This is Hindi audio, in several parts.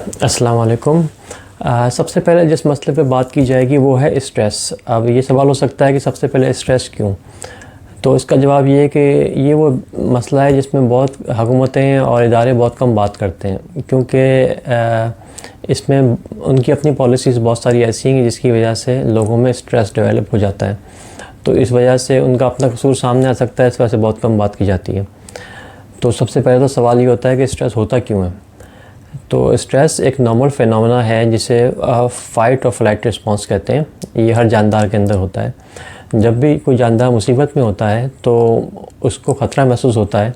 अस्सलाम वालेकुम। सबसे पहले जिस मसले पे बात की जाएगी वो है स्ट्रेस। अब ये सवाल हो सकता है कि सबसे पहले स्ट्रेस क्यों? तो इसका जवाब ये है कि ये वो मसला है जिसमें बहुत हुकूमतें और इदारे बहुत कम बात करते हैं, क्योंकि इसमें उनकी अपनी पॉलिसीज़ बहुत सारी ऐसी हैं जिसकी वजह से लोगों में स्ट्रेस डेवलप हो जाता है। तो इस वजह से उनका अपना कसूर सामने आ सकता है, इस वजह से बहुत कम बात की जाती है। तो सबसे पहले तो सवाल ये होता है कि स्ट्रेस होता क्यों है। तो स्ट्रेस एक नॉर्मल फिनोमेना है जिसे फ़ाइट और फ्लाइट रिस्पॉन्स कहते हैं। ये हर जानदार के अंदर होता है। जब भी कोई जानदार मुसीबत में होता है तो उसको ख़तरा महसूस होता है,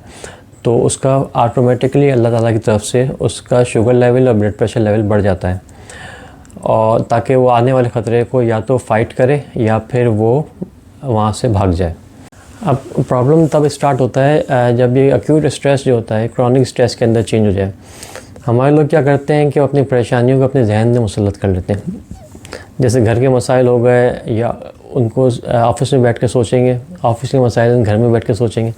तो उसका ऑटोमेटिकली अल्लाह ताला की तरफ से उसका शुगर लेवल और ब्लड प्रेशर लेवल बढ़ जाता है, और ताकि वो आने वाले ख़तरे को या तो फ़ाइट करे या फिर वो वहाँ से भाग जाए। अब प्रॉब्लम तब स्टार्ट होता है जब ये एक्यूट स्ट्रेस जो होता है क्रॉनिक स्ट्रेस के अंदर चेंज हो जाए। हमारे लोग क्या करते हैं कि वो अपनी परेशानियों को अपने जहन में मुसल्लत कर लेते हैं। जैसे घर के मसाइल हो गए, या उनको ऑफिस में बैठ के सोचेंगे, ऑफिस के मसाइल घर में बैठ के सोचेंगे।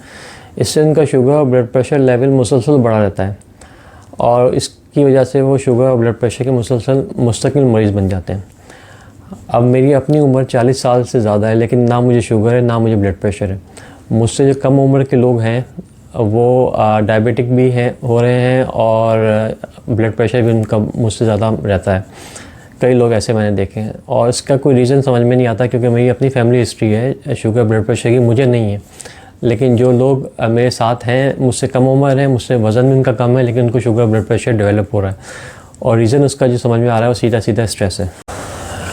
इससे उनका शुगर और ब्लड प्रेशर लेवल मुसलसल बढ़ा रहता है, और इसकी वजह से वो शुगर और ब्लड प्रेशर के मुस्तकिल मरीज़ बन जाते हैं। अब मेरी अपनी उम्र 40 साल से ज़्यादा है, लेकिन ना मुझे शुगर है ना मुझे ब्लड प्रेशर है। मुझसे जो कम उम्र के लोग हैं वो डायबिटिक भी हैं, हो रहे हैं, और ब्लड प्रेशर भी उनका मुझसे ज़्यादा रहता है। कई लोग ऐसे मैंने देखे हैं, और इसका कोई रीज़न समझ में नहीं आता, क्योंकि मेरी अपनी फैमिली हिस्ट्री है शुगर ब्लड प्रेशर की, मुझे नहीं है। लेकिन जो लोग मेरे साथ हैं, मुझसे कम उम्र है, मुझसे वज़न भी उनका कम है, लेकिन उनको शुगर ब्लड प्रेशर डेवलप हो रहा है, और रीज़न उसका जो समझ में आ रहा है वो सीधा सीधा स्ट्रेस है।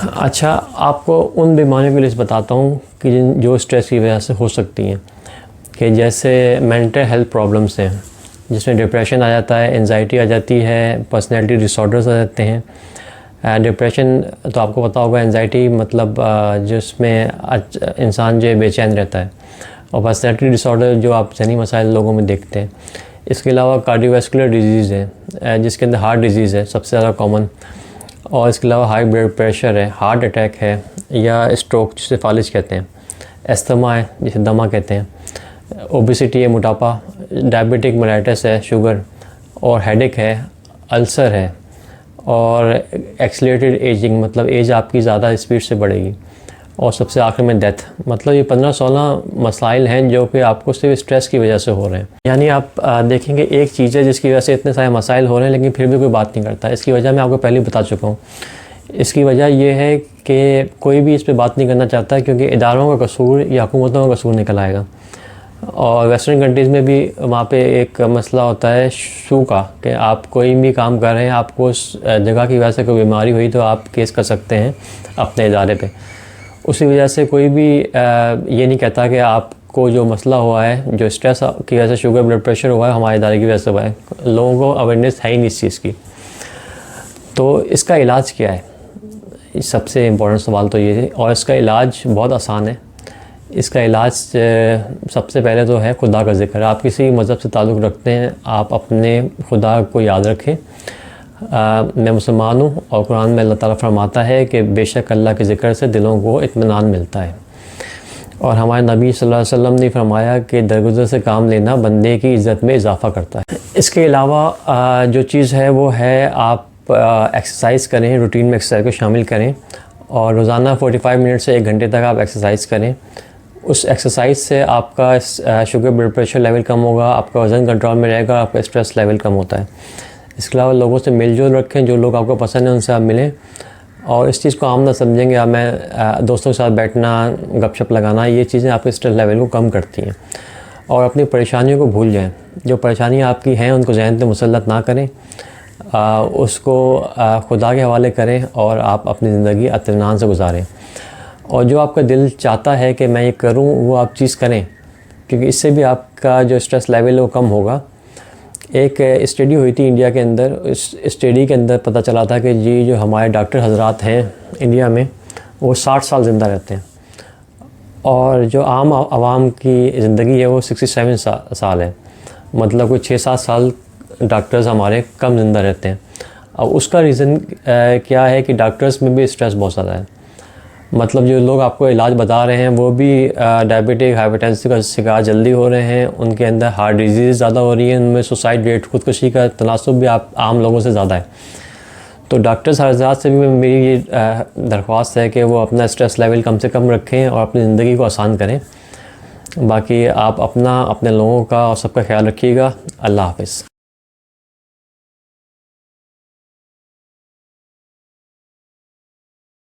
अच्छा, आपको उन बीमारियों की लिस्ट बताता हूँ कि जो स्ट्रेस की वजह से हो सकती हैं, कि जैसे मेंटल हेल्थ प्रॉब्लम्स हैं, जिसमें डिप्रेशन आ जाता है, एंजाइटी आ जाती है, पर्सनैलिटी डिसऑर्डर्स आ जाते हैं। डिप्रेशन तो आपको पता होगा, एंजाइटी मतलब जिसमें इंसान जो बेचैन रहता है, और पर्सनैलिटी डिसऑर्डर जो आप जहनी मसाइल लोगों में देखते हैं। इसके अलावा कार्डियोवैस्कुलर डिजीज़ है, जिसके अंदर हार्ट डिजीज़ है सबसे ज़्यादा कॉमन, और इसके अलावा हाई ब्लड प्रेशर है, हार्ट अटैक है, या स्ट्रोक जिसे फालिज कहते हैं, एस्थमा है जिसे दमा कहते हैं, ओबेसिटी है, मोटापा, डायबिटिक मेलाइटिस है, शुगर, और हेडेक है, अल्सर है, और एक्सीलरेटेड एजिंग मतलब एज आपकी ज़्यादा स्पीड से बढ़ेगी, और सबसे आखिर में डेथ। मतलब ये 15-16 मसाइल हैं जो कि आपको सिर्फ स्ट्रेस की वजह से हो रहे हैं। यानी आप देखेंगे एक चीज़ है जिसकी वजह से इतने सारे मसाइल हो रहे हैं, लेकिन फिर भी कोई बात नहीं करता। इसकी वजह मैं आपको पहले बता चुका हूँ। इसकी वजह यह है कि कोई भी इस पर बात नहीं करना चाहता, क्योंकि इदारों का कसूर या हुकूमतों का कसूर निकल आएगा। और वेस्टर्न कंट्रीज़ में भी वहाँ पे एक मसला होता है शू का, कि आप कोई भी काम कर रहे हैं, आपको उस जगह की वजह से कोई बीमारी हुई तो आप केस कर सकते हैं अपने इदारे पे। उसी वजह से कोई भी ये नहीं कहता कि आपको जो मसला हुआ है, जो स्ट्रेस की वजह से शुगर ब्लड प्रेशर हुआ है, हमारे इदारे की वजह से हुआ है। लोगों को अवेयरनेस है ही नहीं इस चीज़ की। तो इसका इलाज क्या है, सबसे इम्पोर्टेंट सवाल तो ये है, और इसका इलाज बहुत आसान है। इसका इलाज सबसे पहले तो है खुदा का ज़िक्र। आप किसी मज़हब से ताल्लुक़ रखते हैं, आप अपने खुदा को याद रखें। मैं मुसलमान हूँ, और कुरान में अल्लाह ताला फरमाता है कि बेशक अल्लाह के ज़िक्र से दिलों को इत्मीनान मिलता है, और हमारे नबी सल्लल्लाहु अलैहि वसल्लम ने फरमाया कि दरगुज़र से काम लेना बंदे की इज़्ज़त में इजाफ़ा करता है। इसके अलावा जो चीज़ है वो है आप एक्सरसाइज़ करें, रूटीन में एक्सरसाइज को शामिल करें, और रोज़ाना 45 मिनट से 1 घंटे तक आप एक्सरसाइज करें। उस एक्सरसाइज से आपका शुगर ब्लड प्रेशर लेवल कम होगा, आपका वज़न कंट्रोल में रहेगा, आपका स्ट्रेस लेवल कम होता है। इसके अलावा लोगों से मेल जोल रखें, जो लोग आपको पसंद हैं उनसे आप मिलें, और इस चीज़ को आम ना समझेंगे। आप मैं दोस्तों के साथ बैठना, गपशप लगाना, ये चीज़ें आपके स्ट्रेस लेवल को कम करती हैं। और अपनी परेशानियों को भूल जाएँ। जो परेशानियाँ आपकी हैं उनको ज़हन पे मुसल्लत ना करें, उसको खुदा के हवाले करें, और आप अपनी ज़िंदगी इत्मीनान से गुजारें। और जो आपका दिल चाहता है कि मैं ये करूं, वो आप चीज़ करें, क्योंकि इससे भी आपका जो स्ट्रेस लेवल है वो कम होगा। एक स्टडी हुई थी इंडिया के अंदर। इस स्टडी के अंदर पता चला था कि जी जो हमारे डॉक्टर हजरात हैं इंडिया में, वो 60 साल ज़िंदा रहते हैं, और जो आम आवाम की ज़िंदगी है वो 67 साल है। मतलब कोई 6-7 साल डॉक्टर्स हमारे कम ज़िंदा रहते हैं। अब उसका रीज़न क्या है कि डॉक्टर्स में भी स्ट्रेस बहुत ज़्यादा है। मतलब जो लोग आपको इलाज बता रहे हैं वो भी डायबिटिक हाइपरटेंशन का शिकार जल्दी हो रहे हैं, उनके अंदर हार्ट डिजीज़ ज़्यादा हो रही है, उनमें सुसाइड रेट खुदकुशी का तनासुब भी आप आम लोगों से ज़्यादा है। तो डॉक्टर्स हज़रात से भी मेरी ये दरख्वास्त है कि वो अपना स्ट्रेस लेवल कम से कम रखें और अपनी ज़िंदगी को आसान करें। बाकी आप अपना, अपने लोगों का और सबका ख्याल रखिएगा। अल्लाह हाफ़िज़।